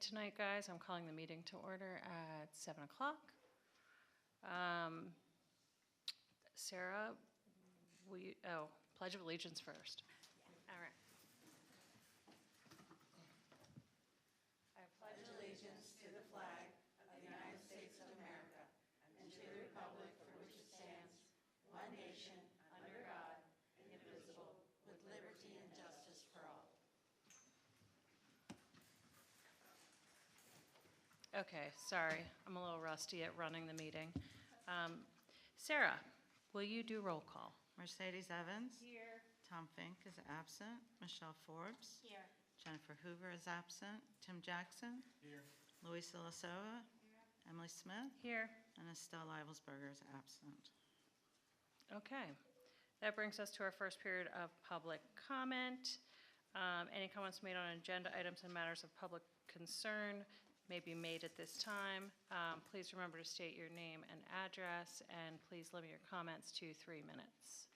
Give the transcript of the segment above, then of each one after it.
tonight, guys. I'm calling the meeting to order at 7 o'clock. Sarah, Pledge of Allegiance first. All right. I pledge allegiance to the flag of the United States of America and to the republic for which it stands, one nation, under God, indivisible, with liberty and justice for all. Okay, sorry. I'm a little rusty at running the meeting. Sarah, will you do roll call? Mercedes Evans. Here. Tom Fink is absent. Michelle Forbes. Here. Jennifer Hoover is absent. Tim Jackson. Here. Luisa Lasova. Here. Emily Smith. Here. And Estelle Livelsberger is absent. Okay. That brings us to our first period of public comment. Any comments made on agenda items and matters of public concern may be made at this time. Please remember to state your name and address, and please limit your comments to 3 minutes.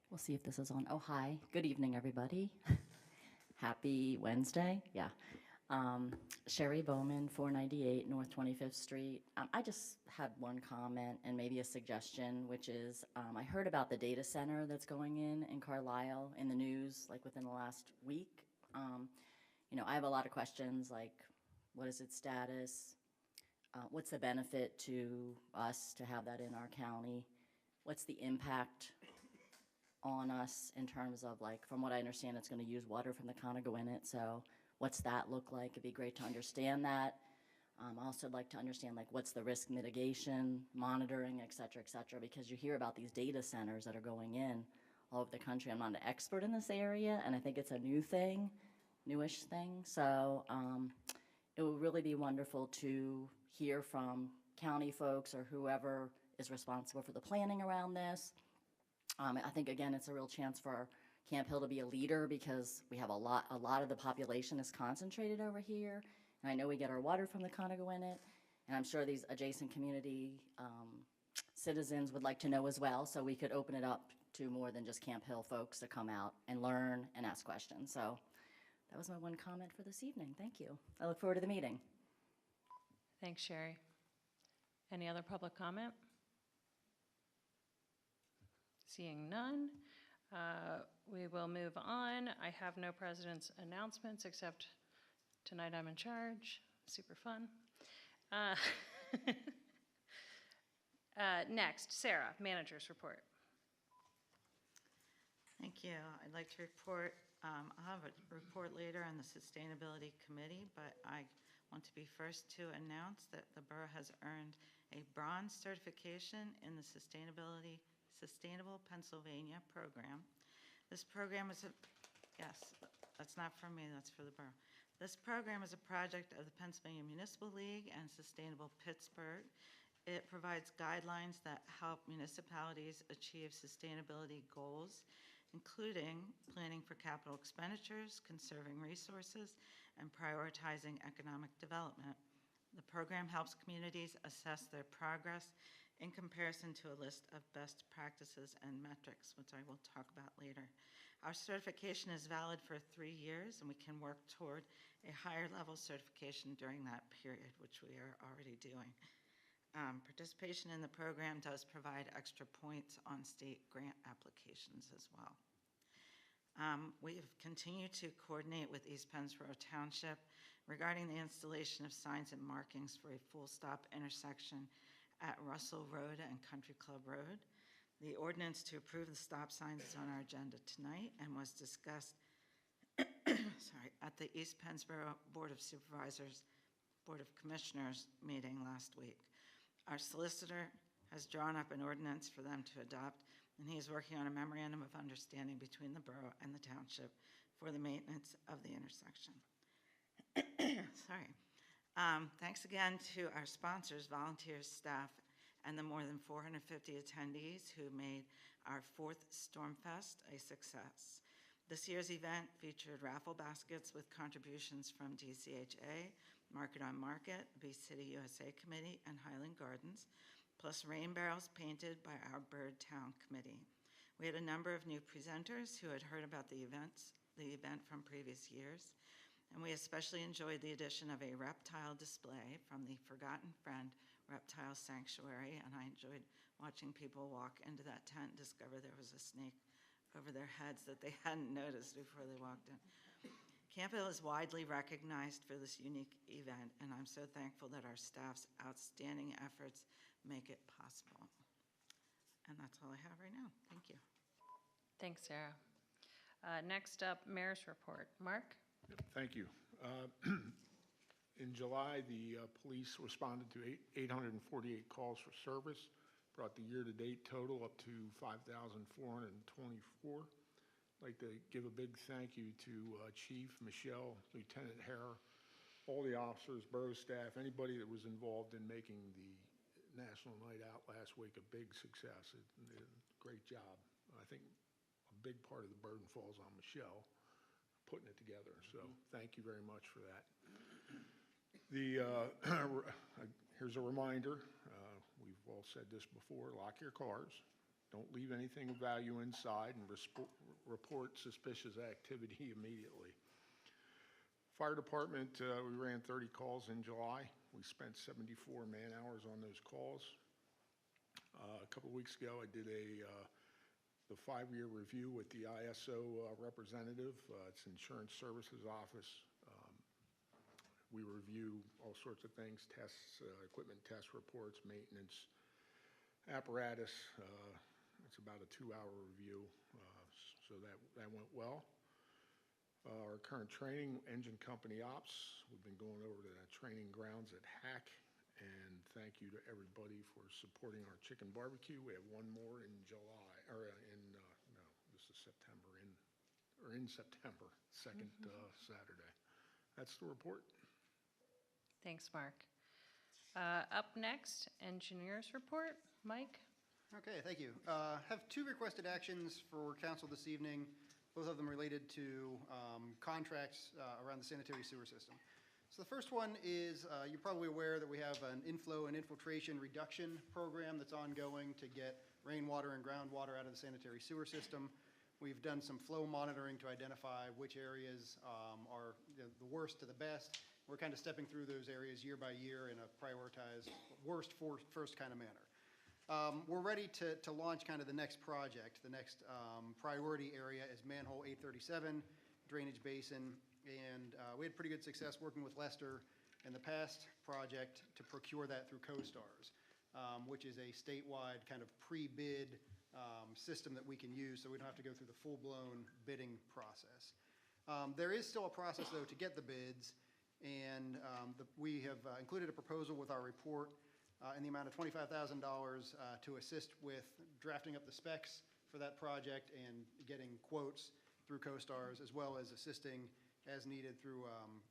We'll see if this is on. Oh, hi. Good evening, everybody. Happy Wednesday. Yeah. Sherry Bowman, 498 North 25th Street. I just had one comment and maybe a suggestion, which is I heard about the data center that's going in Carlisle in the news, like within the last week. I have a lot of questions like, what is its status? What's the benefit to us to have that in our county? What's the impact on us in terms of, like, from what I understand, it's going to use water from the Conagawinnet, so what's that look like? It'd be great to understand that. I also like to understand, like, what's the risk mitigation, monitoring, et cetera, because you hear about these data centers that are going in all over the country. I'm not an expert in this area, and I think it's a newish thing. So it would really be wonderful to hear from county folks or whoever is responsible for the planning around this. I think, again, it's a real chance for Camp Hill to be a leader because we have a lot of the population is concentrated over here. And I know we get our water from the Conagawinnet, and I'm sure these adjacent community citizens would like to know as well, so we could open it up to more than just Camp Hill folks to come out and learn and ask questions. So that was my one comment for this evening. Thank you. I look forward to the meeting. Thanks, Sherry. Any other public comment? Seeing none, we will move on. I have no president's announcements except tonight I'm in charge. Super fun. Next, Sarah, manager's report. Thank you. I'd like to report, I'll have a report later on the Sustainability Committee, but I want to be first to announce that the borough has earned a bronze certification in the Sustainable Pennsylvania program. This program is yes, that's not from me, that's for the borough. This program is a project of the Pennsylvania Municipal League and Sustainable Pittsburgh. It provides guidelines that help municipalities achieve sustainability goals, including planning for capital expenditures, conserving resources, and prioritizing economic development. The program helps communities assess their progress in comparison to a list of best practices and metrics, which I will talk about later. Our certification is valid for 3 years, and we can work toward a higher level certification during that period, which we are already doing. Participation in the program does provide extra points on state grant applications as well. We have continued to coordinate with East Pennsboro Township regarding the installation of signs and markings for a full stop intersection at Russell Road and Country Club Road. The ordinance to approve the stop signs is on our agenda tonight and was discussed at the East Pennsboro Board of Commissioners meeting last week. Our solicitor has drawn up an ordinance for them to adopt, and he is working on a memorandum of understanding between the borough and the township for the maintenance of the intersection. Sorry. Thanks again to our sponsors, volunteers, staff, and the more than 450 attendees who made our 4th Stormfest a success. This year's event featured raffle baskets with contributions from DCHA, Market on Market, Bee City USA Committee, and Highland Gardens, plus rain barrels painted by our Bird Town Committee. We had a number of new presenters who had heard about the events the event from previous years. And we especially enjoyed the addition of a reptile display from the Forgotten Friend Reptile Sanctuary, and I enjoyed watching people walk into that tent and discover there was a snake over their heads that they hadn't noticed before they walked in. Campbell is widely recognized for this unique event, and I'm so thankful that our staff's outstanding efforts make it possible. And that's all I have right now. Thank you. Thanks, Sarah. Next up, Mayor's Report. Mark? Thank you. In July, the police responded to 848 calls for service, brought the year-to-date total up to 5,424. I'd like to give a big thank you to Chief Michelle, Lieutenant Hare, all the officers, borough staff, anybody that was involved in making the National Night Out last week a big success. Great job. I think a big part of the burden falls on Michelle putting it together. So thank you very much for that. Here's a reminder. We've all said this before. Lock your cars. Don't leave anything of value inside, and report suspicious activity immediately. Fire department, we ran 30 calls in July. We spent 74 man-hours on those calls. A couple of weeks ago, I did the 5-year review with the ISO representative. It's Insurance Services Office. We review all sorts of things, tests, equipment test reports, maintenance, apparatus. It's about a 2-hour review, so that went well. Our current training, engine company ops, we've been going over to the training grounds at Hack, and thank you to everybody for supporting our chicken barbecue. We have one more in July, or this is September, in September, second Saturday. That's the report. Thanks, Mark. Up next, Engineers Report. Mike? Okay, thank you. Have 2 requested actions for council this evening, both of them related to contracts around the sanitary sewer system. So the first one is, you're probably aware that we have an inflow and infiltration reduction program that's ongoing to get rainwater and groundwater out of the sanitary sewer system. We've done some flow monitoring to identify which areas are the worst to the best. We're kind of stepping through those areas year by year in a prioritized worst first kind of manner. We're ready to launch kind of the next project. The next priority area is manhole 837, drainage basin, and we had pretty good success working with Lester in the past project to procure that through CoStars, which is a statewide kind of pre-bid system that we can use, so we don't have to go through the full-blown bidding process. There is still a process, though, to get the bids, and we have included a proposal with our report in the amount of $25,000 to assist with drafting up the specs for that project and getting quotes through CoStars, as well as assisting as needed through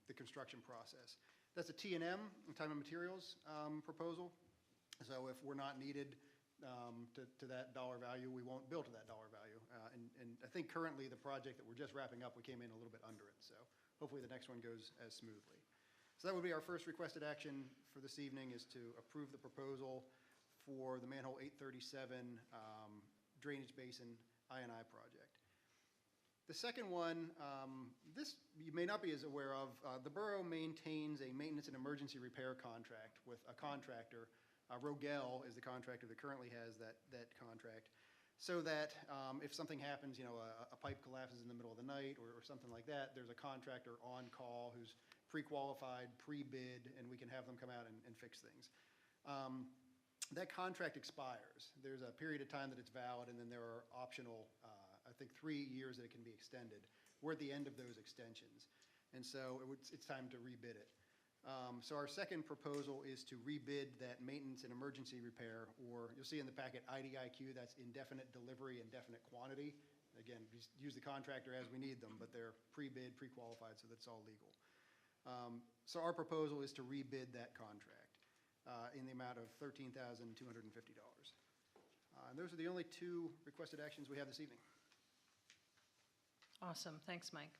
the construction process. That's a T&M, time and materials proposal. So if we're not needed to that dollar value, we won't bill to that dollar value. And I think currently the project that we're just wrapping up, we came in a little bit under it. So hopefully the next one goes as smoothly. So that would be our first requested action for this evening, is to approve the proposal for the manhole 837 drainage basin I&I project. The second one, this you may not be as aware of. The borough maintains a maintenance and emergency repair contract with a contractor. Rogel is the contractor that currently has that contract, so that if something happens, a pipe collapses in the middle of the night or something like that, there's a contractor on call who's pre-qualified, pre-bid, and we can have them come out and fix things. That contract expires. There's a period of time that it's valid, and then there are optional, I think 3 years that it can be extended. We're at the end of those extensions, and so it's time to rebid it. So our second proposal is to rebid that maintenance and emergency repair, or you'll see in the packet IDIQ, that's indefinite delivery, indefinite quantity. Again, just use the contractor as we need them, but they're pre-bid, pre-qualified, so that's all legal. So our proposal is to rebid that contract in the amount of $13,250. And those are the only 2 requested actions we have this evening. Awesome. Thanks, Mike.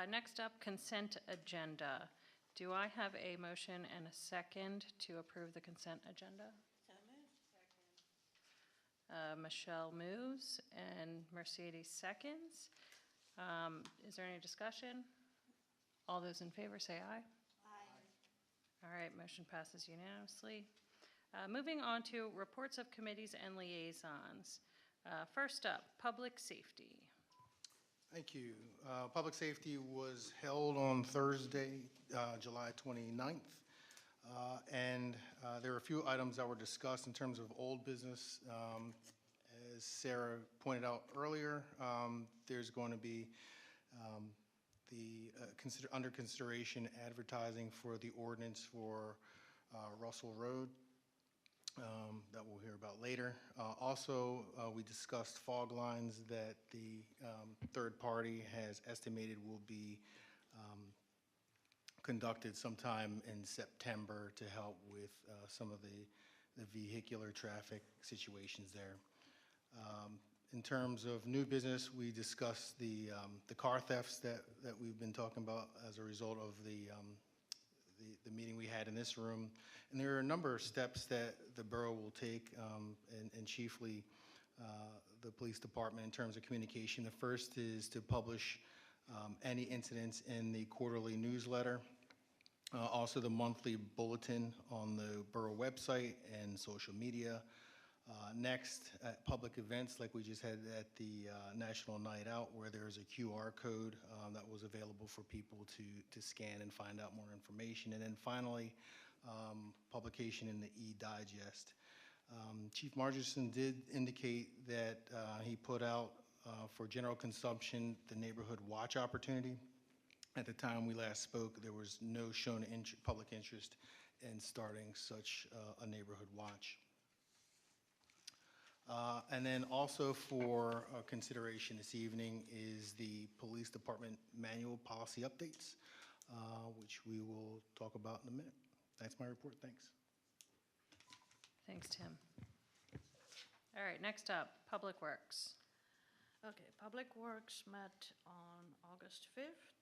Next up, consent agenda. Do I have a motion and a second to approve the consent agenda? So moved. Michelle moves and Mercedes seconds. Is there any discussion? All those in favor say aye. Aye. All right, motion passes unanimously. Moving on to reports of committees and liaisons. First up, public safety. Thank you. Public safety was held on Thursday, July 29th. And there were a few items that were discussed in terms of old business. As Sarah pointed out earlier, there's going to be under consideration advertising for the ordinance for Russell Road that we'll hear about later. Also, we discussed fog lines that the third party has estimated will be conducted sometime in September to help with some of the vehicular traffic situations there. In terms of new business, we discussed the car thefts that we've been talking about as a result of the meeting we had in this room. And there are a number of steps that the borough will take, and chiefly the police department in terms of communication. The first is to publish any incidents in the quarterly newsletter, also the monthly bulletin on the borough website and social media. Next, at public events like we just had at the National Night Out, where there's a QR code that was available for people to scan and find out more information. And then finally, publication in the e-digest. Chief Margerson did indicate that he put out for general consumption the neighborhood watch opportunity. At the time we last spoke, there was no shown public interest in starting such a neighborhood watch. And then also for consideration this evening is the police department manual policy updates, which we will talk about in a minute. That's my report. Thanks. Thanks, Tim. All right, next up, Public Works. Okay, Public Works met on August 5th.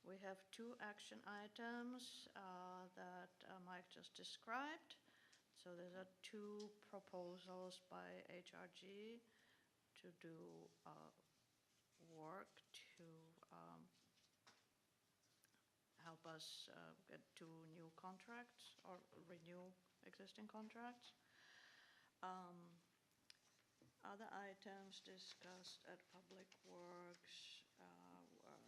We have two action items that Mike just described. So there are two proposals by HRG to do work to help us get two new contracts or renew existing contracts. Other items discussed at Public Works were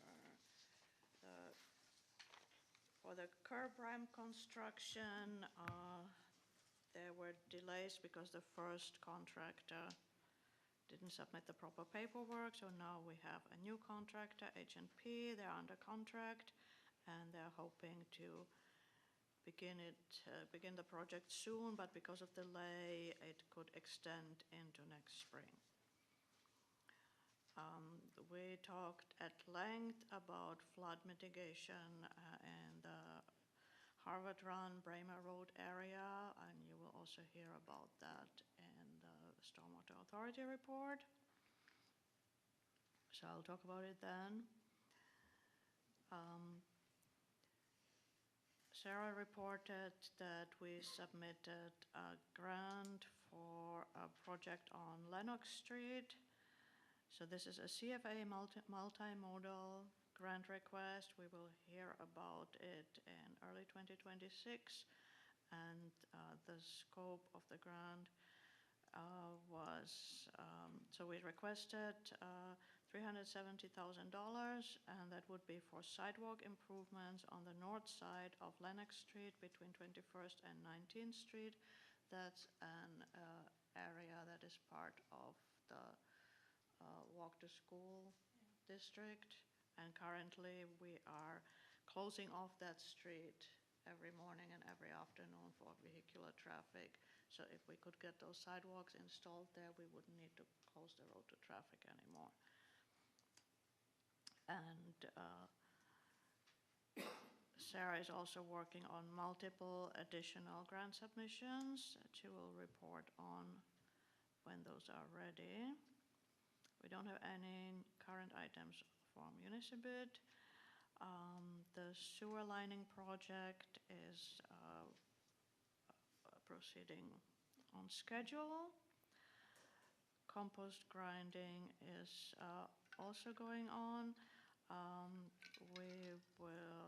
for the curb ramp construction. There were delays because the first contractor didn't submit the proper paperwork, so now we have a new contractor, H&P. They're under contract, and they're hoping to begin the project soon, but because of delay, it could extend into next spring. We talked at length about flood mitigation in the Harvard Run, Bramer Road area, and you will also hear about that in the Stormwater Authority report. So I'll talk about it then. Sarah reported that we submitted a grant for a project on Lenox Street. So this is a CFA multimodal grant request. We will hear about it in early 2026. And the scope of the grant was, so we requested $370,000, and that would be for sidewalk improvements on the north side of Lenox Street between 21st and 19th Street. That's an area that is part of the walk to school district. And currently we are closing off that street every morning and every afternoon for vehicular traffic. So if we could get those sidewalks installed there, we wouldn't need to close the road to traffic anymore. And Sarah is also working on multiple additional grant submissions that she will report on when those are ready. We don't have any current items for municipal. The sewer lining project is proceeding on schedule. Compost grinding is also going on.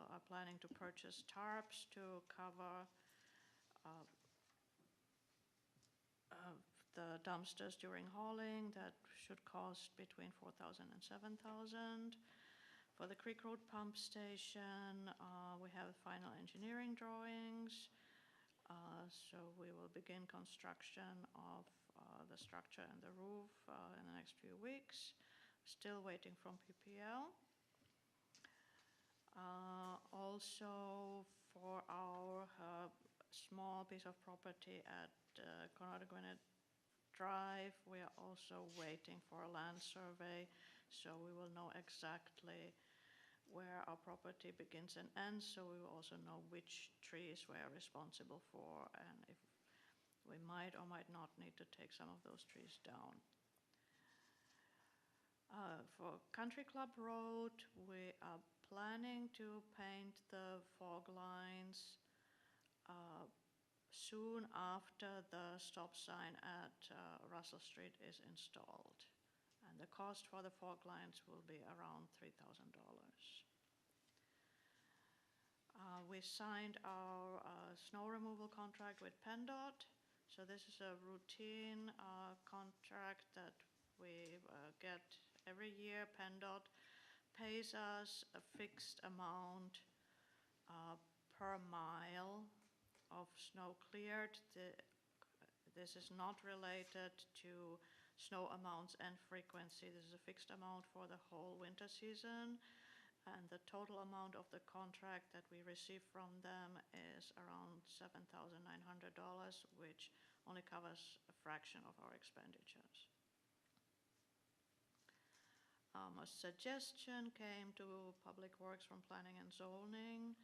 Are planning to purchase tarps to cover the dumpsters during hauling. That should cost between $4,000 and $7,000. For the Creek Road Pump Station, we have final engineering drawings. So we will begin construction of the structure and the roof in the next few weeks. Still waiting from PPL. Also, for our small piece of property at Coronado Gwinnett Drive, we are also waiting for a land survey, so we will know exactly where our property begins and ends, so we will also know which trees we are responsible for, and if we might or might not need to take some of those trees down. For Country Club Road, we are planning to paint the fog lines soon after the stop sign at Russell Street is installed. And the cost for the fog lines will be around $3,000. We signed our snow removal contract with PennDOT. So this is a routine contract that we get every year. PennDOT pays us a fixed amount per mile of snow cleared. This is not related to snow amounts and frequency. This is a fixed amount for the whole winter season. And the total amount of the contract that we receive from them is around $7,900, which only covers a fraction of our expenditures. A suggestion came to Public Works from Planning and Zoning.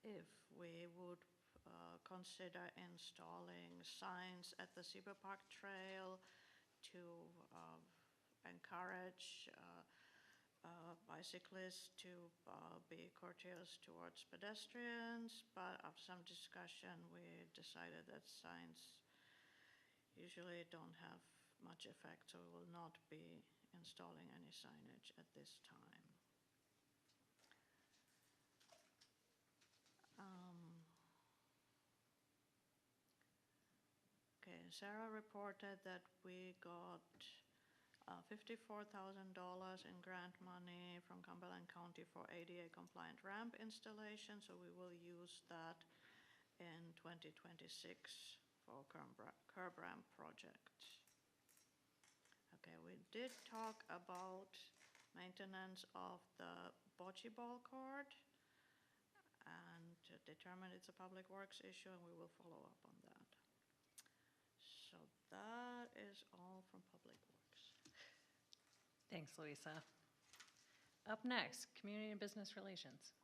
If we would consider installing signs at the Zebra Park Trail to encourage bicyclists to be courteous towards pedestrians, but after some discussion, we decided that signs usually don't have much effect, so we will not be installing any signage at this time. Okay, Sarah reported that we got $54,000 in grant money from Cumberland County for ADA compliant ramp installation, so we will use that in 2026 for curb ramp project. Okay, we did talk about maintenance of the bocce ball court and determined it's a public works issue, and we will follow up on that. So that is all from Public Works. Thanks, Louisa. Up next, Community and Business Relations.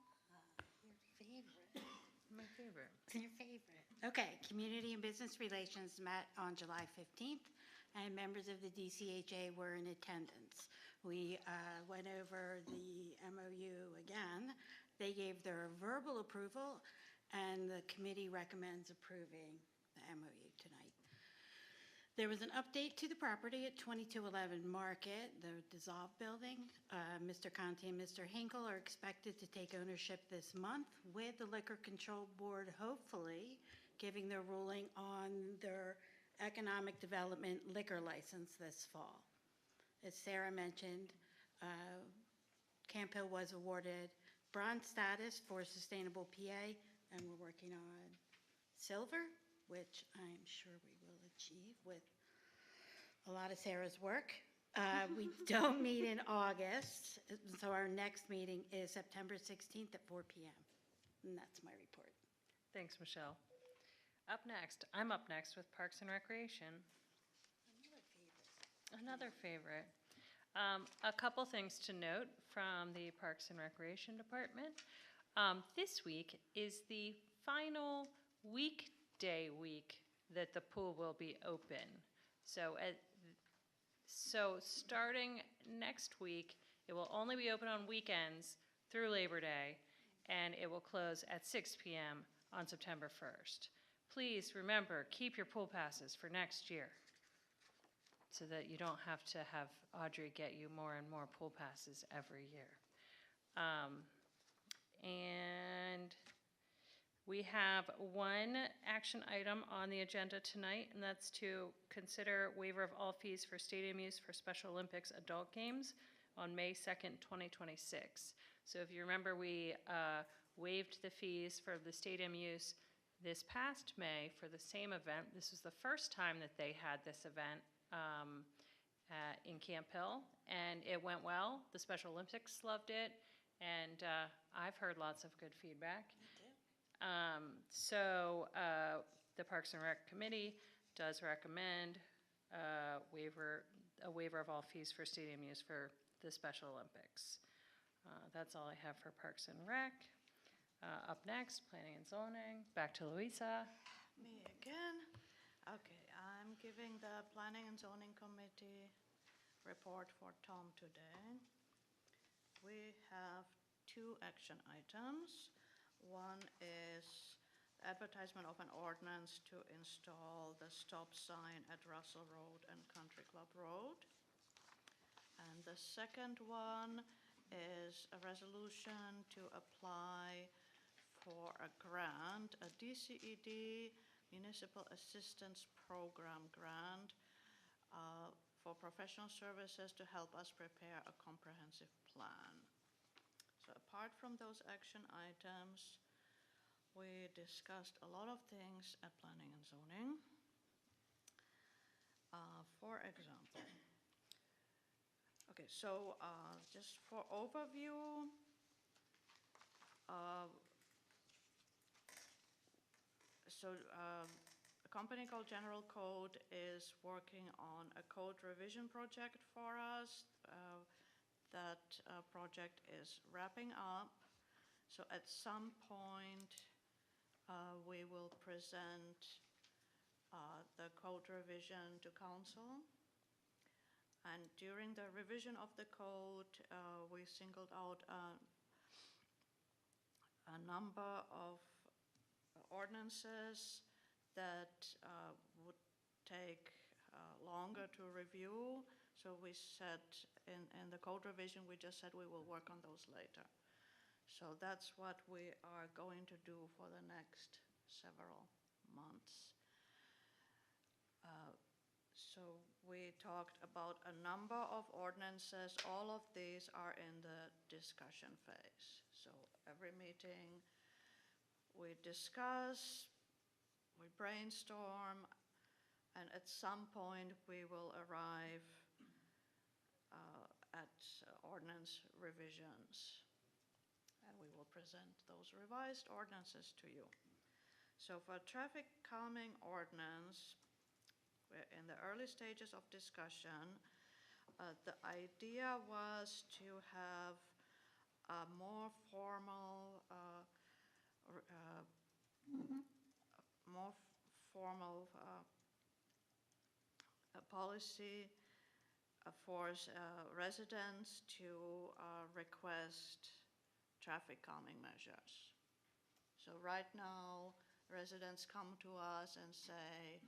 Your favorite. My favorite. Your favorite. Okay, Community and Business Relations met on July 15th, and members of the DCHA were in attendance. We went over the MOU again. They gave their verbal approval, and the committee recommends approving the MOU tonight. There was an update to the property at 2211 Market, the dissolved building. Mr. Conti and Mr. Hinkle are expected to take ownership this month, with the Liquor Control Board hopefully giving their ruling on their economic development liquor license this fall. As Sarah mentioned, Camp Hill was awarded bronze status for Sustainable PA, and we're working on silver, which I'm sure we will achieve with a lot of Sarah's work. We don't meet in August, so our next meeting is September 16th at 4 p.m. And that's my report. Thanks, Michelle. I'm up next with Parks and Recreation. Another favorite. A couple things to note from the Parks and Recreation Department. This week is the final weekday week that the pool will be open. So starting next week, it will only be open on weekends through Labor Day, and it will close at 6 p.m. on September 1st. Please remember, keep your pool passes for next year. so that you don't have to have Audrey get you more and more pool passes every year. And we have one action item on the agenda tonight, and that's to consider waiver of all fees for stadium use for Special Olympics adult games on May 2nd, 2026. So if you remember, we waived the fees for the stadium use this past May for the same event. This was the first time that they had this event in Camp Hill, and it went well. The Special Olympics loved it, and I've heard lots of good feedback. So the Parks and Rec Committee does recommend a waiver of all fees for stadium use for the Special Olympics. That's all I have for Parks and Rec. Up next, Planning and Zoning. Back to Louisa. Me again. Okay, I'm giving the Planning and Zoning Committee report for Tom today. We have 2 action items. One is advertisement of an ordinance to install the stop sign at Russell Road and Country Club Road. And the second one is a resolution to apply for a grant, a DCED Municipal Assistance Program grant for professional services to help us prepare a comprehensive plan. So apart from those action items, we discussed a lot of things at Planning and Zoning. For example, okay, so just for overview, a company called General Code is working on a code revision project for us. That project is wrapping up. So at some point, we will present the code revision to council. And during the revision of the code, we singled out a number of ordinances that would take longer to review. So we said in the code revision, we just said we will work on those later. So that's what we are going to do for the next several months. So we talked about a number of ordinances. All of these are in the discussion phase. So every meeting we discuss, we brainstorm, and at some point we will arrive at ordinance revisions. And we will present those revised ordinances to you. So for traffic calming ordinance, we're in the early stages of discussion. The idea was to have a more formal policy for residents to request traffic calming measures. So right now, residents come to us and say,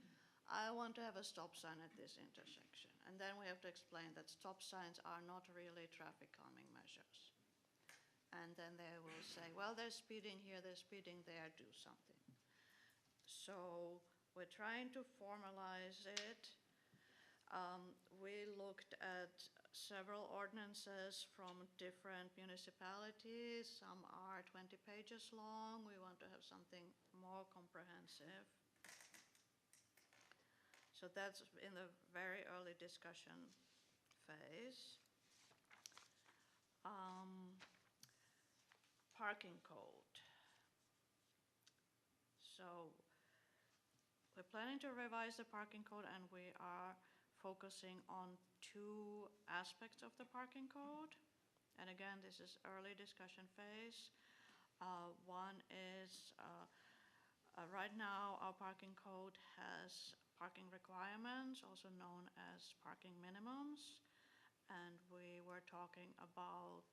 I want to have a stop sign at this intersection. And then we have to explain that stop signs are not really traffic calming measures. And then they will say, well, they're speeding here, they're speeding there, do something. So we're trying to formalize it. We looked at several ordinances from different municipalities. Some are 20 pages long. We want to have something more comprehensive. So that's in the very early discussion phase. Parking code. So we're planning to revise the parking code, and we are focusing on 2 aspects of the parking code. And again, this is early discussion phase. One is right now our parking code has parking requirements, also known as parking minimums. And we were talking about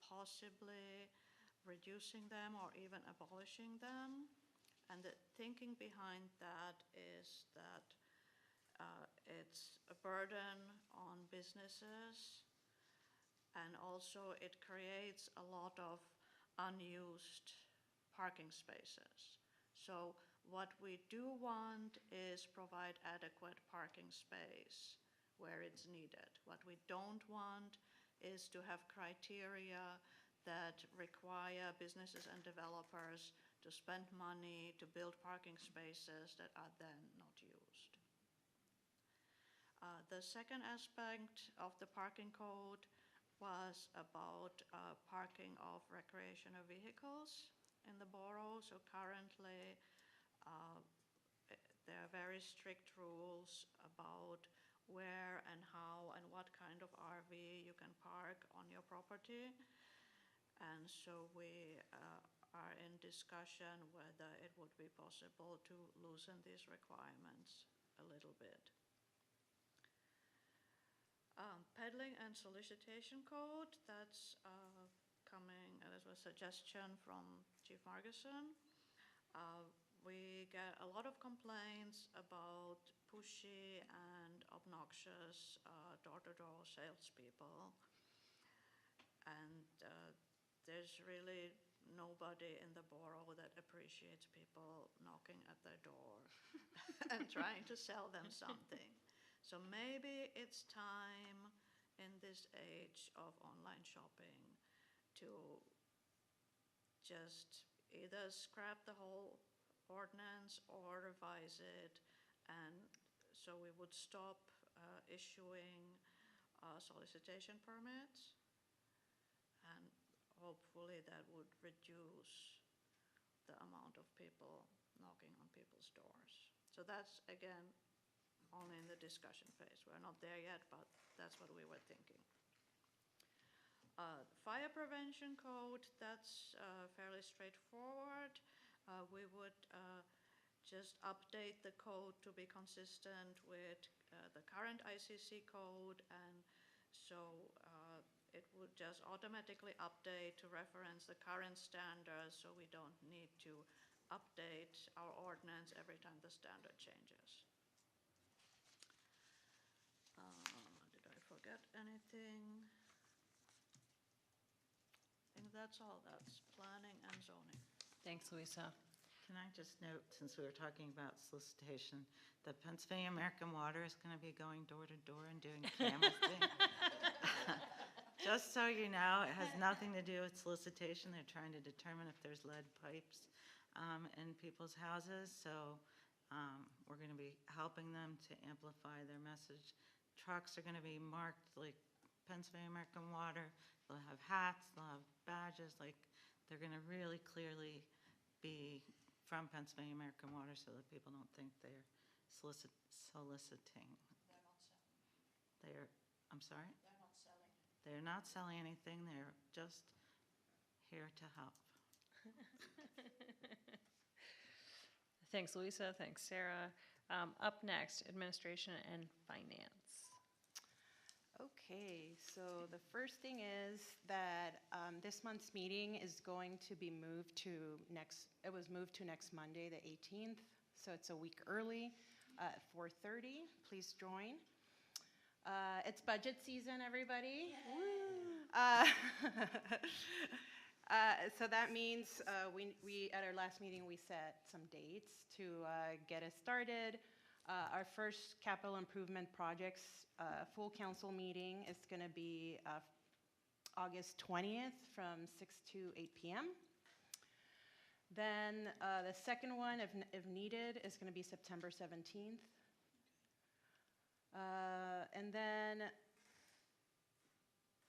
possibly reducing them or even abolishing them. And the thinking behind that is that It's a burden on businesses, and also it creates a lot of unused parking spaces. So what we do want is provide adequate parking space where it's needed. What we don't want is to have criteria that require businesses and developers to spend money to build parking spaces that are then not used. The second aspect of the parking code was about parking of recreational vehicles in the borough. So currently, there are very strict rules about where and how and what kind of RV you can park on your property. And so we are in discussion whether it would be possible to loosen these requirements a little bit. Peddling and solicitation code, that's coming as a suggestion from Chief Margison. We get a lot of complaints about pushy and obnoxious door-to-door salespeople. And there's really nobody in the borough that appreciates people knocking at their door and trying to sell them something. So maybe it's time in this age of online shopping to just either scrap the whole ordinance or revise it, and so we would stop issuing solicitation permits, and hopefully that would reduce the amount of people knocking on people's doors. So that's, again, only in the discussion phase. We're not there yet, but that's what we were thinking. Fire prevention code, that's fairly straightforward. We would just update the code to be consistent with the current ICC code, and so it would just automatically update to reference the current standards, so we don't need to update our ordinance every time the standard changes. Did I forget anything? I think that's all. That's planning and zoning. Thanks, Louisa. Can I just note, since we were talking about solicitation, that Pennsylvania American Water is going to be going door to door and doing canvassing. Just so you know, it has nothing to do with solicitation. They're trying to determine if there's lead pipes in people's houses. So we're going to be helping them to amplify their message. Trucks are going to be marked like Pennsylvania American Water. They'll have hats, they'll have badges, like they're going to really clearly be from Pennsylvania American Water so that people don't think they're soliciting. They're not selling. I'm sorry? They're not selling. They're not selling anything, they're just here to help. Thanks, Louisa. Thanks, Sarah. Up next, administration and finance. Okay, so the first thing is that this month's meeting is going to be moved to it was moved to next Monday, the 18th, so it's a week early at 4:30. Please join. It's budget season, everybody. So that means we at our last meeting, we set some dates to get us started. Our first capital improvement projects full council meeting is going to be August 20th from 6 to 8 p.m. Then the second one, if needed, is going to be September 17th. And then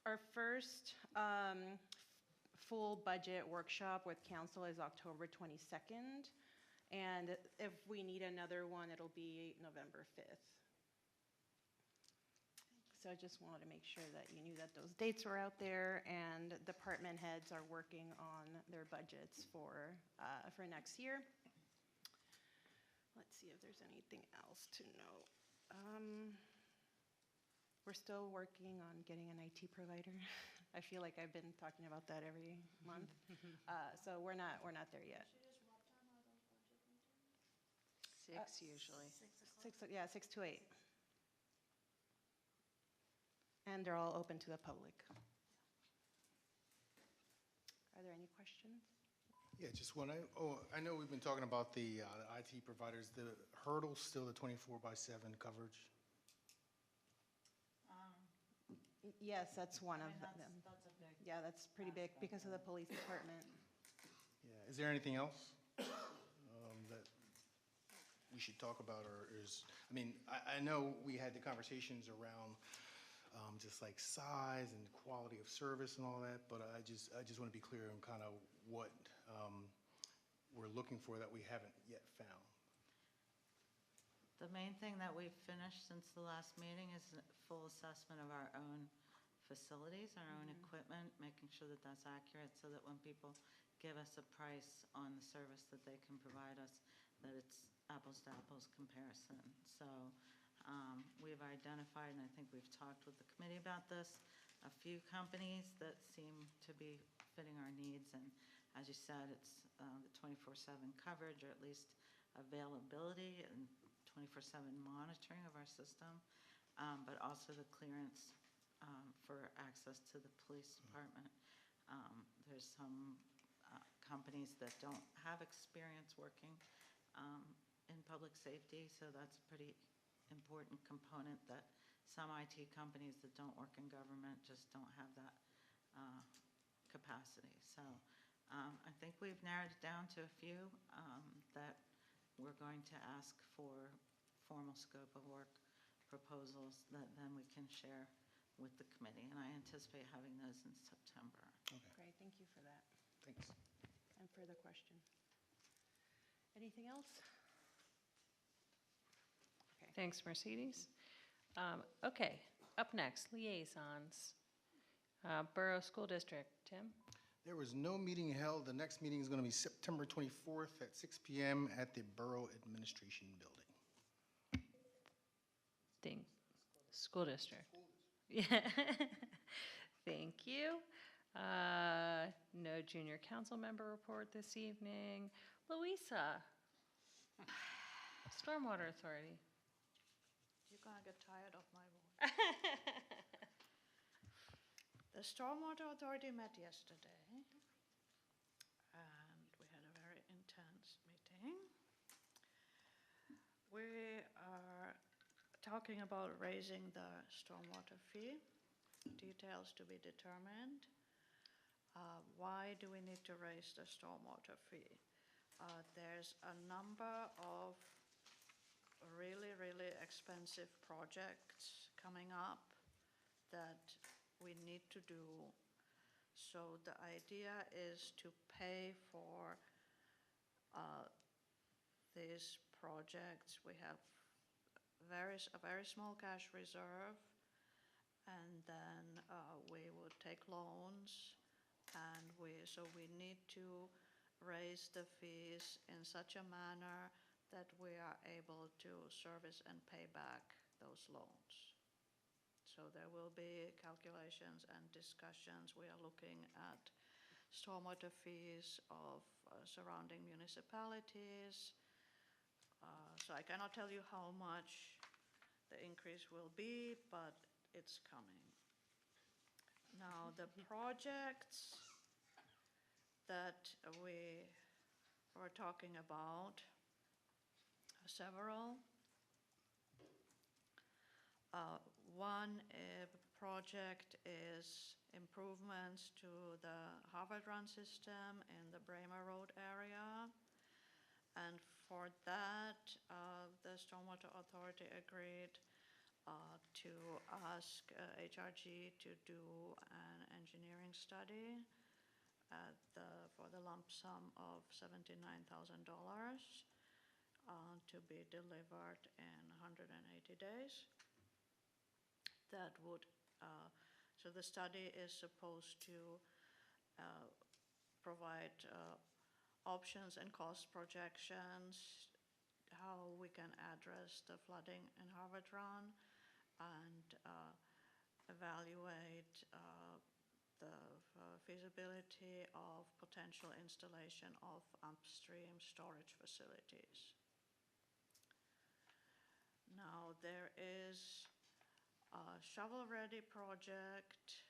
our first full budget workshop with council is October 22nd. And if we need another one, it'll be November 5th. So I just wanted to make sure that you knew that those dates were out there, and department heads are working on their budgets for next year. Let's see if there's anything else to note. We're still working on getting an IT provider. I feel like I've been talking about that every month. So we're not there yet. 6 usually. 6 to 8. And they're all open to the public. Are there any questions? Yeah, just one, I know we've been talking about the IT providers, the hurdle's still the 24/7 coverage? Yes, that's one of them. That's a big. Yeah, that's pretty big because of the police department. Yeah, is there anything else that we should talk about, or is, I mean, I know we had the conversations around just like size and quality of service and all that, but I just want to be clear on kind of what we're looking for that we haven't yet found. The main thing that we've finished since the last meeting is a full assessment of our own facilities, our own equipment, making sure that that's accurate so that when people give us a price on the service that they can provide us, that it's apples to apples comparison. So we've identified, and I think we've talked with the committee about this, a few companies that seem to be fitting our needs. And as you said, it's the 24/7 coverage, or at least availability and 24/7 monitoring of our system, but also the clearance for access to the police department. There's some companies that don't have experience working in public safety, so that's a pretty important component, that some IT companies that don't work in government just don't have that capacity. So I think we've narrowed it down to a few that we're going to ask for formal scope of work proposals that then we can share with the committee. And I anticipate having those in September. Great, thank you for that. Thanks. And further question? Anything else? Thanks, Mercedes. Okay, up next, liaisons. Borough School District, Tim? There was no meeting held. The next meeting is going to be September 24th at 6 p.m. at the Borough Administration Building. Ding. School District. Yeah. Thank you. No junior council member report this evening. Louisa, Stormwater Authority. You're gonna get tired of my voice. The Stormwater Authority met yesterday, and we had a very intense meeting. We are talking about raising the stormwater fee, details to be determined. Why do we need to raise the stormwater fee? There's a number of really, really expensive projects coming up that we need to do. So the idea is to pay for these projects. We have a very small cash reserve, and then we would take loans, and so we need to raise the fees in such a manner that we are able to service and pay back those loans. So there will be calculations and discussions. We are looking at stormwater fees of surrounding municipalities. So I cannot tell you how much the increase will be, but it's coming. Now, the projects that we were talking about, several. One project is improvements to the Harvard Run system in the Bramer Road area. And for that, the Stormwater Authority agreed to ask HRG to do an engineering study for the lump sum of $79,000 to be delivered in 180 days. That would, so the study is supposed to provide options and cost projections, how we can address the flooding in Harvard Run, and evaluate the feasibility of potential installation of upstream storage facilities. Now, there is shovel-ready project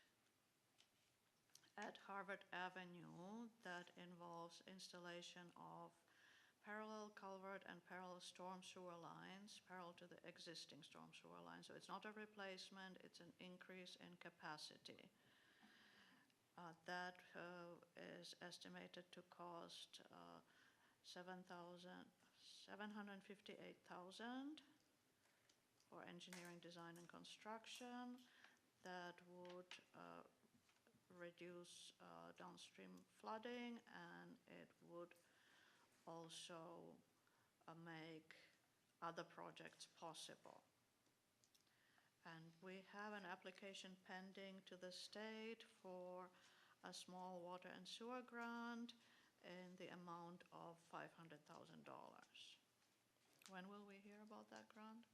at Harvard Avenue that involves installation of parallel culvert and parallel storm sewer lines, parallel to the existing storm sewer line. So it's not a replacement, it's an increase in capacity. That is estimated to cost $758,000 for engineering, design, and construction. That would reduce downstream flooding, and it would also make other projects possible. And we have an application pending to the state for a small water and sewer grant in the amount of $500,000. When will we hear about that grant?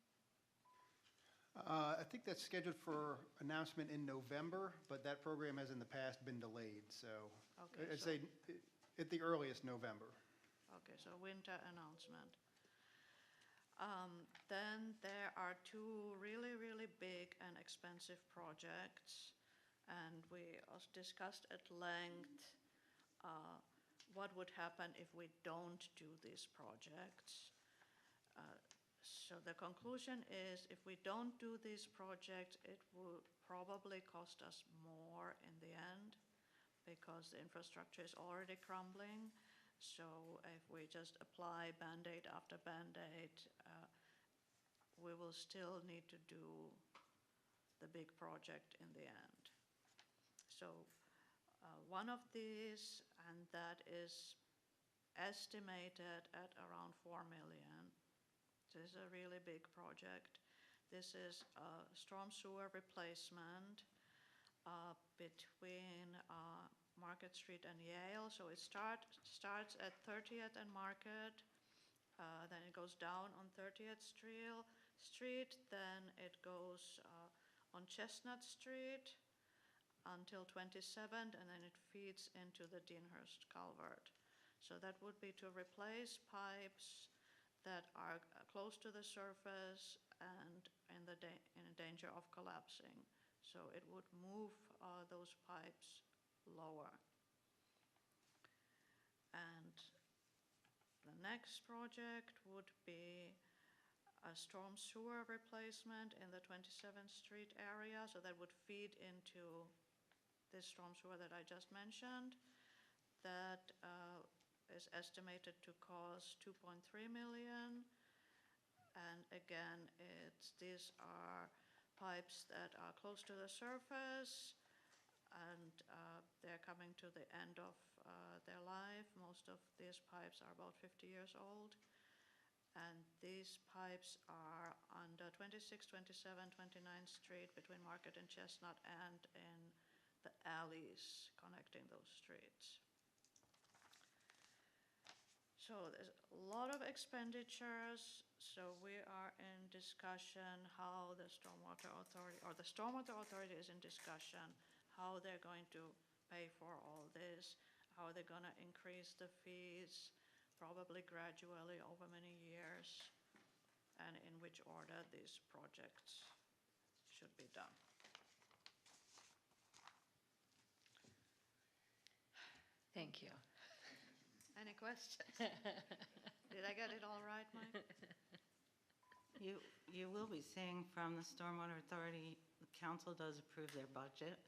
I think that's scheduled for announcement in November, but that program has in the past been delayed, so Okay, I'd so- say at the earliest November. Okay, so winter announcement. Then there are two really, really big and expensive projects, and we also discussed at length what would happen if we don't do these projects. So the conclusion is if we don't do these projects, it will probably cost us more in the end because the infrastructure is already crumbling. So if we just apply Band-Aid after Band-Aid, we will still need to do the big project in the end. So one of these, and that is estimated at around $4 million. This is a really big project. This is a storm sewer replacement between Market Street and Yale. So it starts at 30th and Market, then it goes down on 30th Street, then it goes on Chestnut Street until 27th, and then it feeds into the Deanhurst culvert. So that would be to replace pipes that are close to the surface and in danger of collapsing. So it would move those pipes lower. And the next project would be a storm sewer replacement in the 27th Street area. So that would feed into this storm sewer that I just mentioned. That is estimated to cost $2.3 million. And again, these are pipes that are close to the surface, and they're coming to the end of their life. Most of these pipes are about 50 years old. And these pipes are under 26, 27, 29th Street between Market and Chestnut, and in the alleys connecting those streets. So there's a lot of expenditures. So we are in discussion how the Stormwater Authority, or the Stormwater Authority is in discussion how they're going to pay for all this, how they're going to increase the fees, probably gradually over many years, and in which order these projects should be done. Thank you. Any questions? Did I get it all right, Mike? You will be seeing from the Stormwater Authority, the council does approve their budget.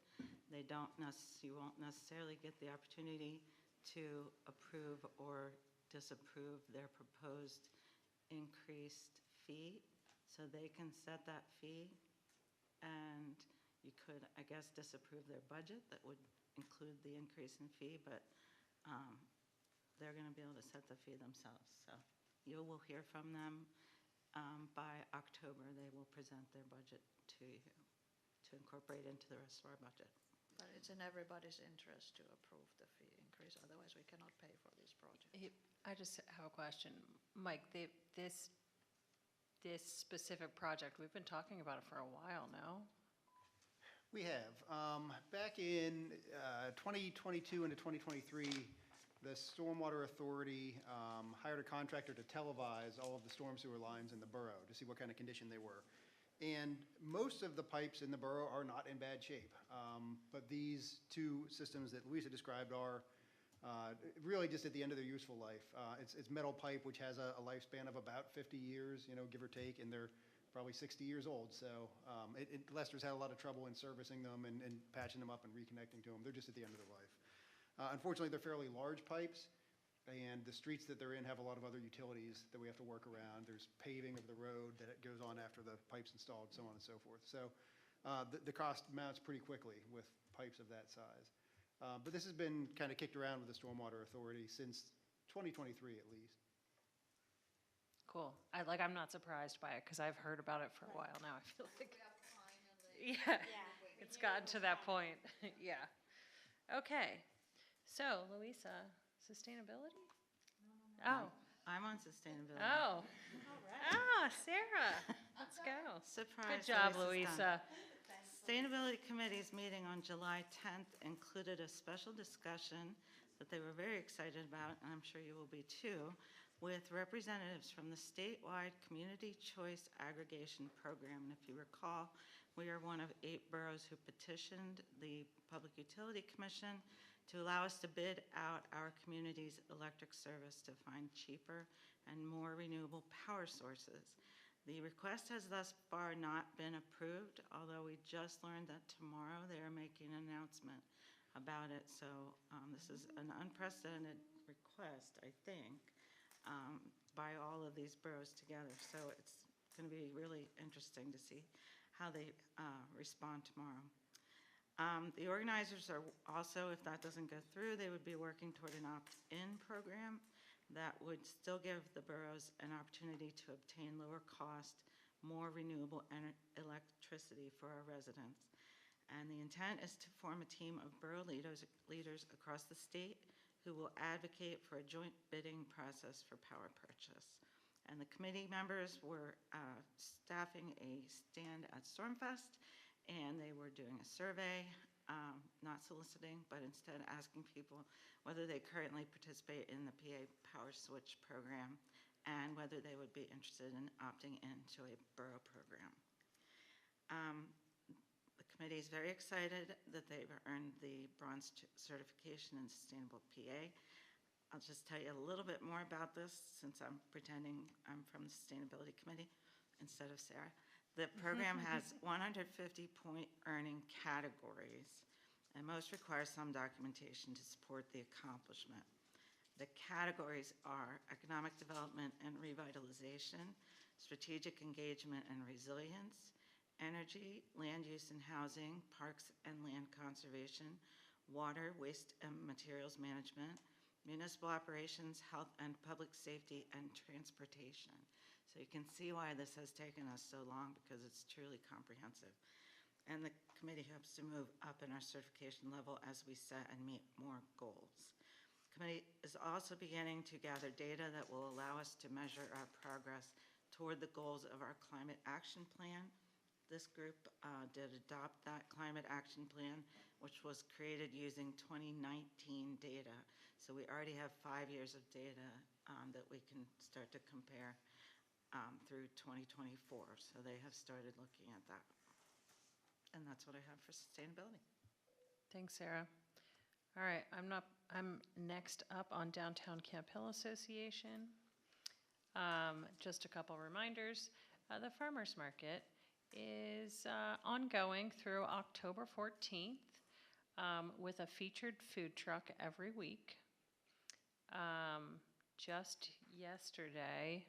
They don't you won't necessarily get the opportunity to approve or disapprove their proposed increased fee. So they can set that fee, and you could, I guess, disapprove their budget that would include the increase in fee, but they're going to be able to set the fee themselves. So you will hear from them. By October, they will present their budget to you to incorporate into the rest of our budget. But it's in everybody's interest to approve the fee increase, otherwise we cannot pay for these projects. I just have a question. Mike, this specific project, we've been talking about it for a while now. We have. Back in 2022 into 2023, the Stormwater Authority hired a contractor to televise all of the storm sewer lines in the borough to see what kind of condition they were. And most of the pipes in the borough are not in bad shape. But these two systems that Louisa described are really just at the end of their useful life. It's metal pipe, which has a lifespan of about 50 years, give or take, and they're probably 60 years old. So Lester's had a lot of trouble in servicing them and patching them up and reconnecting to them. They're just at the end of their life. Unfortunately, they're fairly large pipes, and the streets that they're in have a lot of other utilities that we have to work around. There's paving of the road that goes on after the pipe's installed, so on and so forth. So the cost mounts pretty quickly with pipes of that size. But this has been kind of kicked around with the Stormwater Authority since 2023 at least. Cool. I'm not surprised by it because I've heard about it for a while now. I feel like. Yeah, it's gotten to that point. Yeah. Okay. So, Louisa, sustainability? Oh. I'm on sustainability. Oh. Ah, Sarah. Let's go. Surprise. Good job, Louisa's done. Louisa. Sustainability Committee's meeting on July 10th included a special discussion that they were very excited about, and I'm sure you will be too, with representatives from the statewide Community Choice Aggregation Program. And if you recall, we are one of 8 boroughs who petitioned the Public Utility Commission to allow us to bid out our community's electric service to find cheaper and more renewable power sources. The request has thus far not been approved, although we just learned that tomorrow they are making an announcement about it. So this is an unprecedented request, I think, by all of these boroughs together. So it's going to be really interesting to see how they respond tomorrow. The organizers are also, if that doesn't go through, they would be working toward an opt-in program that would still give the boroughs an opportunity to obtain lower cost, more renewable electricity for our residents. And the intent is to form a team of borough leaders across the state who will advocate for a joint bidding process for power purchase. And the committee members were staffing a stand at Stormfest, and they were doing a survey, not soliciting, but instead asking people whether they currently participate in the PA Power Switch program and whether they would be interested in opting into a borough program. The committee is very excited that they've earned the bronze certification in Sustainable PA. I'll just tell you a little bit more about this since I'm pretending I'm from the Sustainability Committee instead of Sarah. The program has 150 point earning categories, and most require some documentation to support the accomplishment. The categories are economic development and revitalization, strategic engagement and resilience, energy, land use and housing, parks and land conservation, water, waste and materials management, municipal operations, health and public safety, and transportation. So you can see why this has taken us so long, because it's truly comprehensive. And the committee hopes to move up in our certification level as we set and meet more goals. The committee is also beginning to gather data that will allow us to measure our progress toward the goals of our climate action plan. This group did adopt that climate action plan, which was created using 2019 data. So we already have 5 years of data that we can start to compare through 2024. So they have started looking at that. And that's what I have for sustainability. Thanks, Sarah. All right, I'm next up on Downtown Camp Hill Association. Just a couple reminders. The farmers market is ongoing through October 14th with a featured food truck every week. Just yesterday,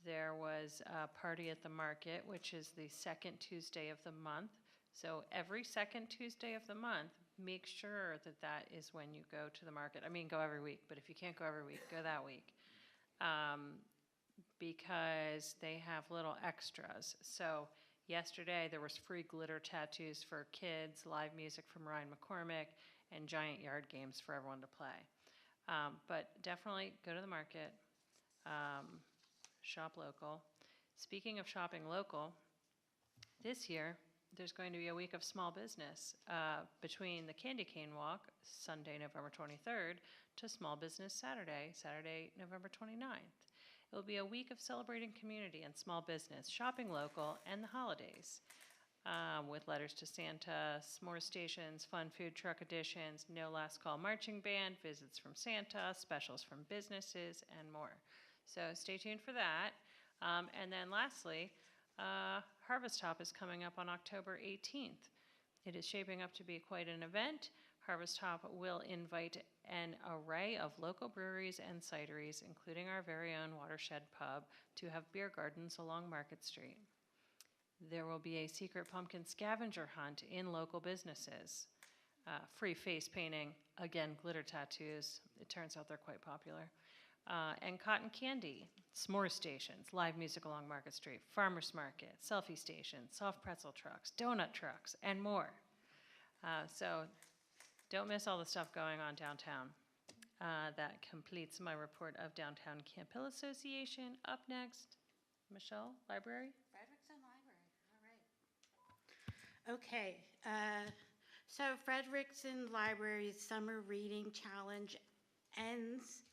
there was a party at the market, which is the second Tuesday of the month. So every second Tuesday of the month, make sure that that is when you go to the market. I mean, go every week, but if you can't go every week, go that week. Because they have little extras. So yesterday, there was free glitter tattoos for kids, live music from Ryan McCormick, and giant yard games for everyone to play. But definitely go to the market, shop local. Speaking of shopping local, this year, there's going to be a week of small business between the Candy Cane Walk, Sunday, November 23rd, to Small Business Saturday, Saturday, November 29th. It will be a week of celebrating community and small business, shopping local, and the holidays. With letters to Santa, s'more stations, fun food truck editions, no last call marching band, visits from Santa, specials from businesses, and more. So stay tuned for that. And then lastly, Harvest Hop is coming up on October 18th. It is shaping up to be quite an event. Harvest Hop will invite an array of local breweries and cideries, including our very own Watershed Pub, to have beer gardens along Market Street. There will be a secret pumpkin scavenger hunt in local businesses. Free face painting, again, glitter tattoos. It turns out they're quite popular. And cotton candy, s'more stations, live music along Market Street, farmers market, selfie stations, soft pretzel trucks, donut trucks, and more. So don't miss all the stuff going on downtown. That completes my report of Downtown Camp Hill Association. Up next, Michelle, library. Frederickson Library, all right. Okay, so Frederickson Library's Summer Reading Challenge ends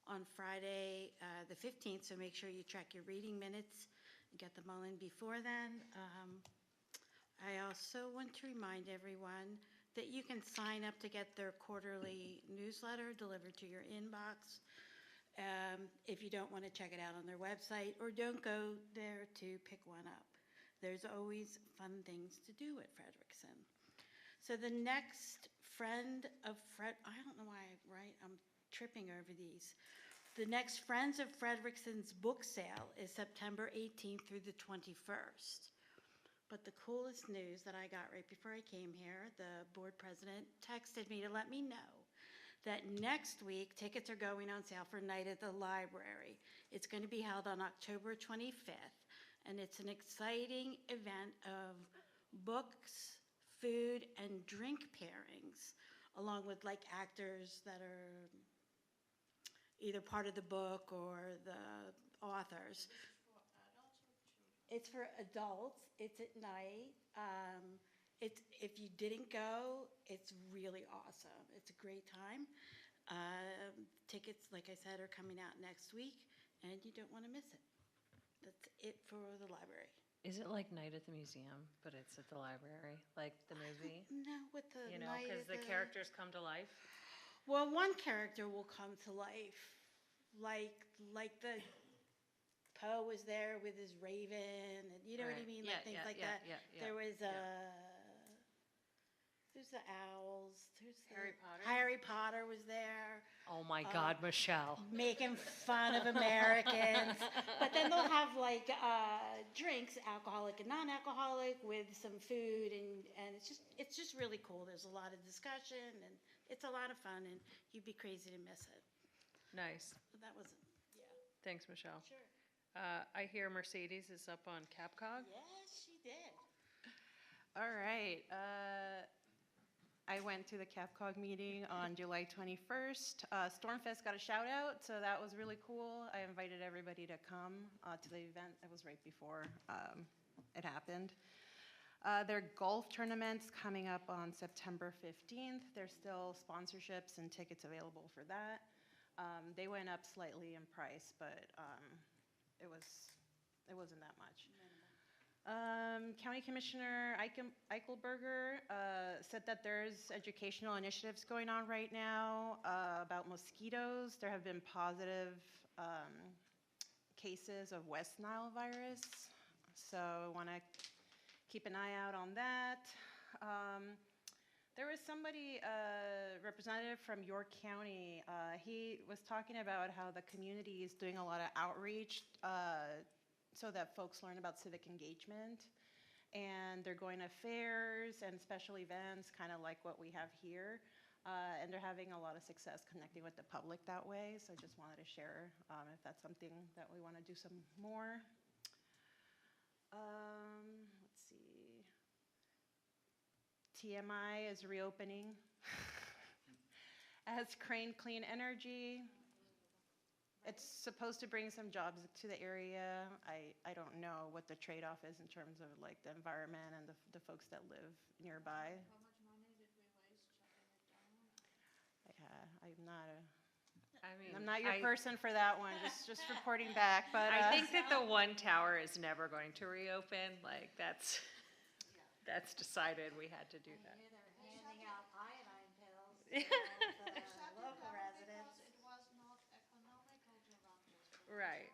on Friday, the 15th, so make sure you check your reading minutes and get them all in before then. I also want to remind everyone that you can sign up to get their quarterly newsletter delivered to your inbox if you don't want to check it out on their website, or don't go there to pick one up. There's always fun things to do at Frederickson. So the next Friend of Fred, I don't know why, right? I'm tripping over these. The next Friends of Frederickson's book sale is September 18th through the 21st. But the coolest news that I got right before I came here, the board president texted me to let me know that next week tickets are going on sale for Night at the Library. It's going to be held on October 25th, and it's an exciting event of books, food, and drink pairings, along with like actors that are either part of the book or the authors. It's for adults. It's at night. If you didn't go, it's really awesome. It's a great time. Tickets, like I said, are coming out next week, and you don't want to miss it. That's it for the library. Is it like Night at the Museum, but it's at the library, like the movie? No, with the You know, night because at the characters come to life? Well, one character will come to life, like the Poe was there with his raven, and you know what I Right. mean, Yeah, like things yeah, like yeah, that. yeah, yeah, There was yeah. Who's the owls? Who's Harry Potter? Harry Potter was there, Oh my God, Michelle. making fun of Americans. But then they'll have like drinks, alcoholic and non-alcoholic, with some food, and it's just really cool. There's a lot of discussion, and it's a lot of fun, and you'd be crazy to miss it. Nice. So that was, yeah. Thanks, Michelle. Sure. I hear Mercedes is up on Capcog. Yes, she did. All right. I went to the CAPCOG meeting on July 21st. Stormfest got a shout out, so that was really cool. I invited everybody to come to the event. That was right before it happened. There are golf tournaments coming up on September 15th. There's still sponsorships and tickets available for that. They went up slightly in price, but it wasn't that much. County Commissioner Eichelberger said that there's educational initiatives going on right now about mosquitoes. There have been positive cases of West Nile virus, so I want to keep an eye out on that. There was somebody, representative from York County, he was talking about how the community is doing a lot of outreach so that folks learn about civic engagement, and they're going to fairs and special events, kind of like what we have here, and they're having a lot of success connecting with the public that way, so I just wanted to share if that's something that we want to do some more. Let's see. TMI is reopening as Crane Clean Energy. It's supposed to bring some jobs to the area. I don't know what the trade-off is in terms of like the environment and the folks that live nearby. How much money did we waste shutting it down? Yeah, I'm not a... I I mean, I'm not your person for that one, just reporting back, but. I think that the one tower is never going to reopen, like, that's decided, we had to do that. They're handing out iodine pills to all the local residents. It was not economical to run just the Right,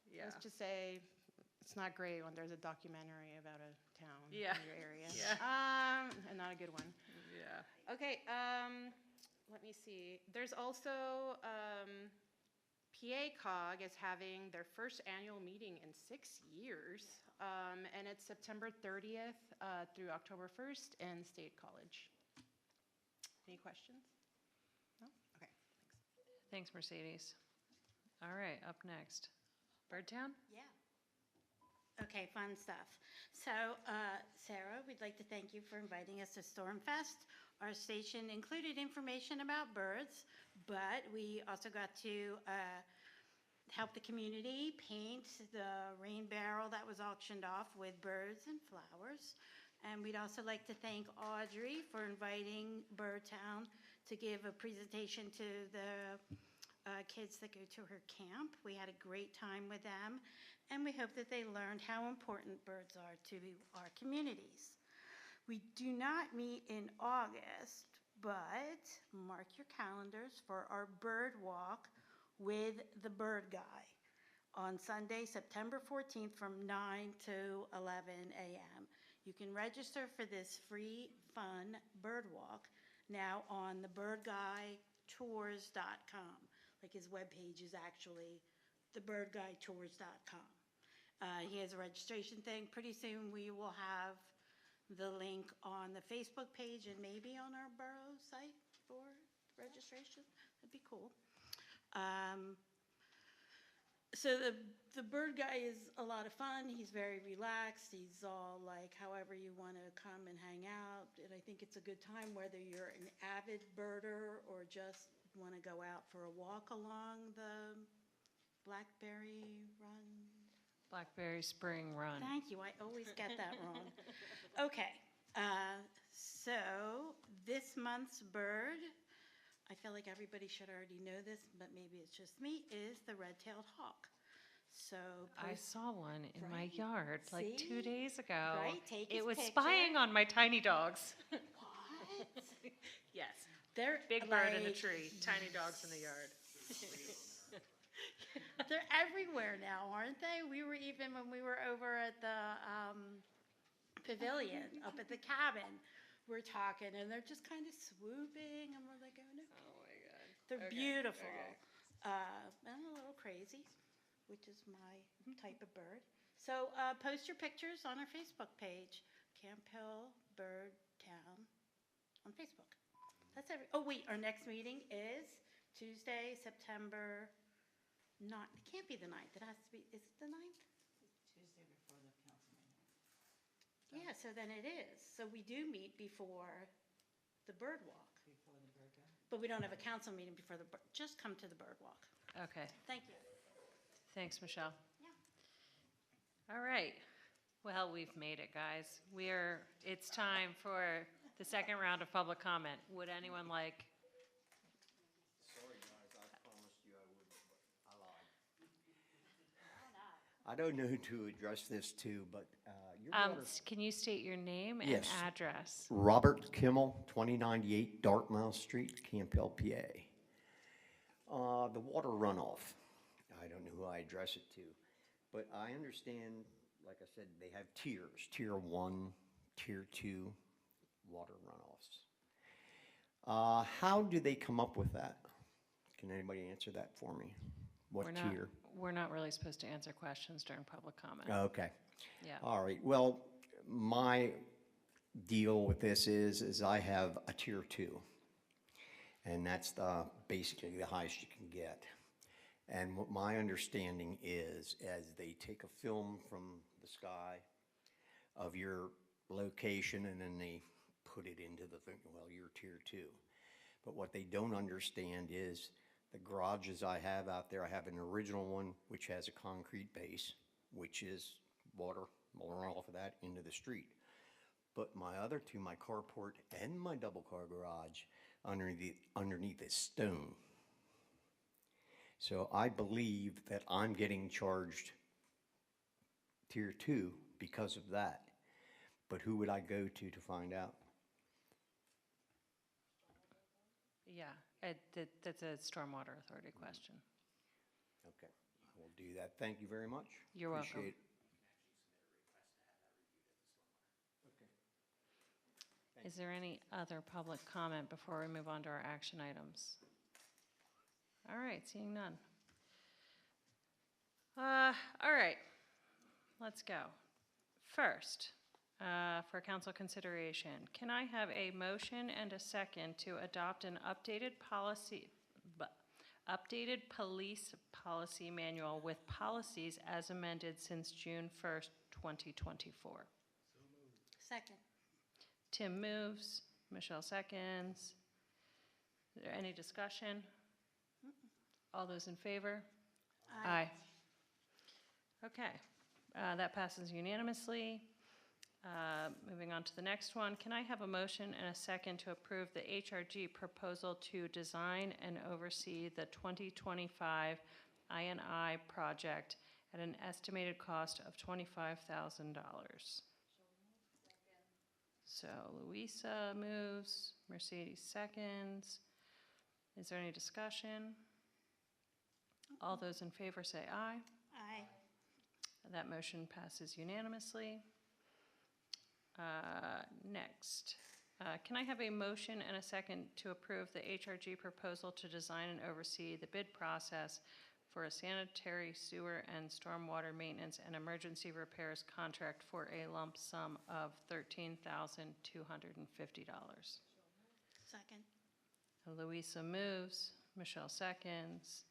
yeah. Let's just say, it's not great when there's a documentary about a town in Yeah. your area. Yeah. And not a good one. Yeah. Okay, let me see. There's also, PA-COG is having their first annual meeting in 6 years. And it's September 30th through October 1st in State College. Any questions? No? Okay, thanks. Thanks, Mercedes. All right, up next. Birdtown? Yeah. Okay, fun stuff. So, Sarah, we'd like to thank you for inviting us to Stormfest. Our station included information about birds, but we also got to help the community paint the rain barrel that was auctioned off with birds and flowers. And we'd also like to thank Audrey for inviting Birdtown to give a presentation to the kids that go to her camp. We had a great time with them, and we hope that they learned how important birds are to our communities. We do not meet in August, but mark your calendars for our bird walk with the bird guy on Sunday, September 14th from 9 to 11 a.m. You can register for this free, fun bird walk now on thebirdguytours.com. Like his webpage is actually thebirdguytours.com. He has a registration thing. Pretty soon we will have the link on the Facebook page and maybe on our borough site for registration. That'd be cool. So the bird guy is a lot of fun. He's very relaxed. He's all like, however you want to come and hang out. And I think it's a good time whether you're an avid birder or just want to go out for a walk along the Blackberry Run. Blackberry Spring Run. Thank you. I always get that wrong. Okay. So this month's bird, I feel like everybody should already know this, but maybe it's just me, is the red-tailed hawk. So I saw one in my Right? yard like 2 See? days ago. Right? Take It his was picture. spying on my tiny dogs. what? Yes. They're Big bird in a like- tree, tiny dogs in the yard. They're everywhere now, aren't they? We were even when we were over at the pavilion up at the cabin, we're talking and they're just kind of swooping and we're like, oh no. Oh my God. They're Okay, beautiful. okay. And a little crazy, which is my type of bird. So post your pictures on our Facebook page, Camp Hill Bird Town on Facebook. That's oh wait, our next meeting is Tuesday, September 9th. It can't be the 9th. It has to be, is it the 9th? Tuesday before the council meeting. Yeah, so then it is. So we do meet before the bird walk. Before the bird guy. But we don't have a council meeting before just come to the bird walk. Okay, Thank you. thanks, Michelle. Yeah. All right. Well, we've made it, guys. It's time for the second round of public comment. Would anyone like? Sorry, guys, I promised you I wouldn't, but I lied. I don't know who to address this to, but your water... Can you state your name and Yes. address? Robert Kimmel, 2098 Dartmouth Street, Camp Hill, PA. The water runoff, I don't know who I address it to, but I understand, like I said, they have tiers, Tier 1, Tier 2 water runoffs. How do they come up with that? Can anybody answer that for me? What tier? We're not really supposed to answer questions during public comment. Okay. Yeah. All right, well, my deal with this is I have a Tier 2, and that's basically the highest you can get. And what my understanding is, as they take a film from the sky of your location, and then they put it into the thing, well, you're Tier 2. But what they don't understand is the garages I have out there, I have an original one which has a concrete base, which is water rolling off of that into the street. But my other two, my carport and my double car garage, underneath is stone. So I believe that I'm getting charged tier 2 because of that. But who would I go to find out? Yeah, that's a Stormwater Authority question. Okay, I will do that. Thank you very much. You're welcome. Appreciate it. Is there any other public comment before we move on to our action items? All right, seeing none. All right, let's go. First, for council consideration, can I have a motion and a second to adopt an updated police policy manual with policies as amended since June 1st, 2024? Second. Tim moves, Michelle seconds. Is there any discussion? All those in favor? Aye. Okay, that passes unanimously. Moving on to the next one, can I have a motion and a second to approve the HRG proposal to design and oversee the 2025 INI project at an estimated cost of $25,000? So Louisa moves, Mercedes seconds. Is there any discussion? All those in favor say aye. Aye. That motion passes unanimously. Next, can I have a motion and a second to approve the HRG proposal to design and oversee the bid process for a sanitary sewer and stormwater maintenance and emergency repairs contract for a lump sum of $13,250? Second. Louisa moves, Michelle seconds.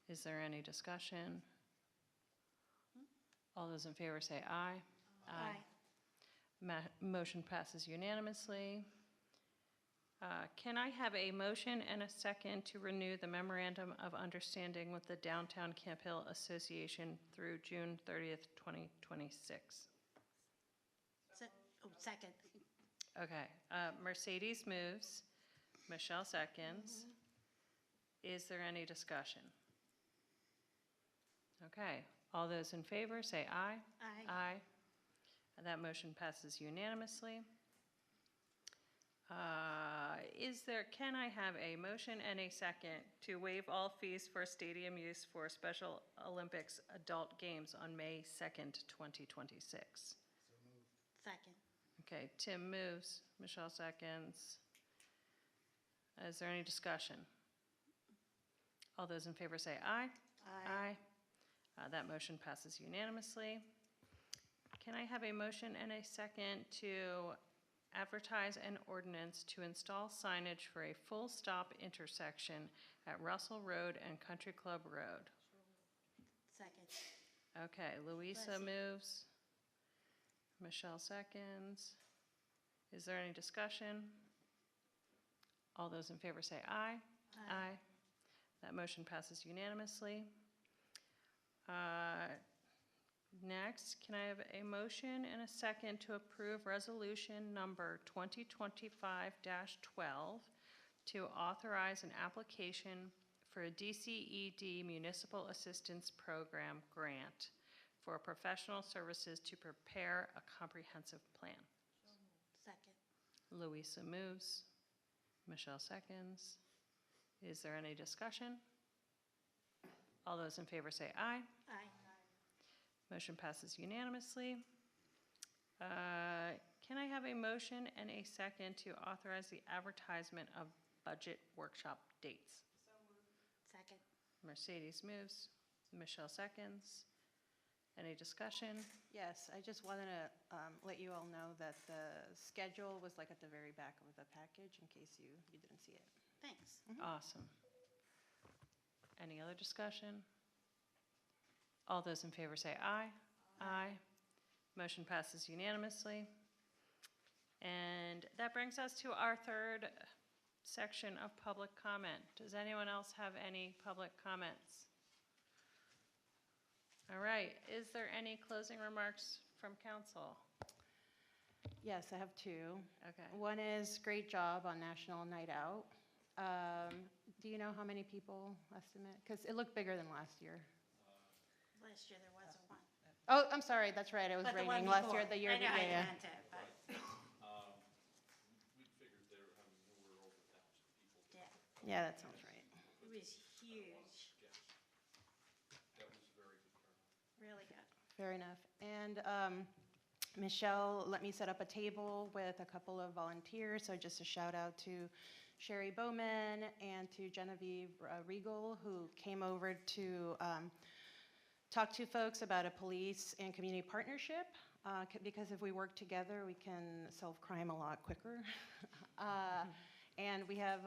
Is there any discussion? All those in favor say aye. Motion passes unanimously. Can I have a motion and a second to renew the memorandum of understanding with the Downtown Camp Hill Association through June 30th, 2026? Second. Okay, Mercedes moves, Michelle seconds. Is there any discussion? Okay, all those in favor say aye. Aye. Aye. That motion passes unanimously. Can I have a motion and a second to waive all fees for stadium use for Special Olympics adult games on May 2nd, 2026? Second. Okay, Tim moves, Michelle seconds. Is there any discussion? All those in favor say aye. Aye. That motion passes unanimously. Can I have a motion and a second to advertise an ordinance to install signage for a full-stop intersection at Russell Road and Country Club Road? Second. Okay, Louisa moves. Michelle seconds. Is there any discussion? All those in favor say aye. Aye. That motion passes unanimously. Next, can I have a motion and a second to approve resolution number 2025-12 to authorize an application for a DCED Municipal Assistance Program grant for professional services to prepare a comprehensive plan? Second. Louisa moves. Michelle seconds. Is there any discussion? All those in favor say aye. Aye. Motion passes unanimously. Can I have a motion and a second to authorize the advertisement of budget workshop dates? Second. Mercedes moves. Michelle seconds. Any discussion? Yes, I just wanted to let you all know that the schedule was like at the very back of the package in case you didn't see it. Thanks. Awesome. Any other discussion? All those in favor say aye. Aye. Motion passes unanimously. And that brings us to our third section of public comment. Does anyone else have any public comments? All right, is there any closing remarks from council? Yes, I have two. Okay. One is great job on National Night Out. Do you know how many people estimate? Because it looked bigger than last year. Last year there wasn't one. Oh, I'm sorry, that's right, it was But the one raining last year, before. the year I know before, how you yeah. meant it, but, We figured there, I mean, there were over 1,000 people. yeah, Yeah, that sounds right. it was huge, That was very good turnout. really good. Fair enough. And Michelle let me set up a table with a couple of volunteers, so just a shout out to Sherry Bowman and to Genevieve Regal, who came over to talk to folks about a police and community partnership, because if we work together, we can solve crime a lot quicker. And we had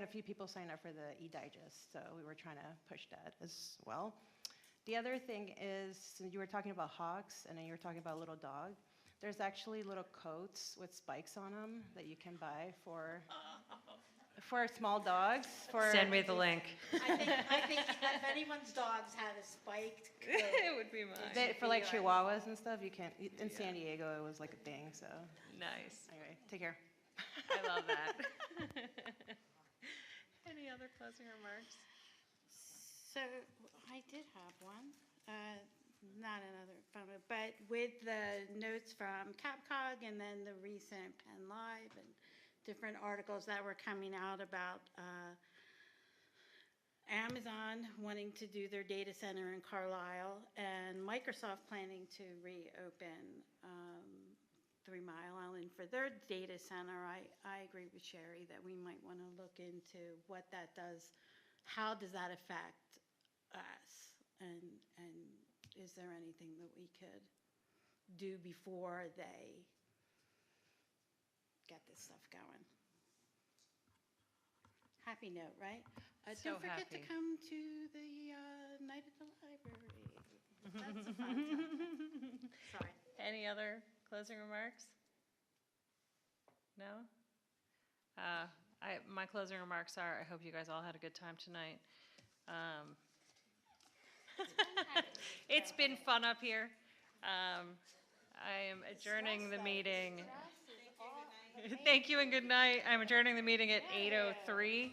a few people sign up for the e-digest, so we were trying to push that as well. The other thing is, you were talking about hawks, and then you were talking about a little dog. There's actually little coats with spikes on them that you can buy for small dogs. Send me the link. I think if anyone's dogs had a spiked coat. It would be mine. For like chihuahuas and stuff, you can't, in San Diego, it was like a thing, so. Nice. Anyway, take care. I love that. Any other closing remarks? So I did have one, not another fun one, but with the notes from CapCog and then the recent Penn Live and different articles that were coming out about Amazon wanting to do their data center in Carlisle and Microsoft planning to reopen 3 Mile Island for their data center, I agree with Sherry that we might want to look into what that does. How does that affect us? And is there anything that we could do before they get this stuff going? Happy note, right? So Don't forget to happy. come to the night at the library. That's a fun time. Sorry. Any other closing remarks? No? My closing remarks are, I hope you guys all had a good time tonight. It's been fun up here. I am adjourning the meeting. Thank you and good night. I'm adjourning the meeting at 8:03.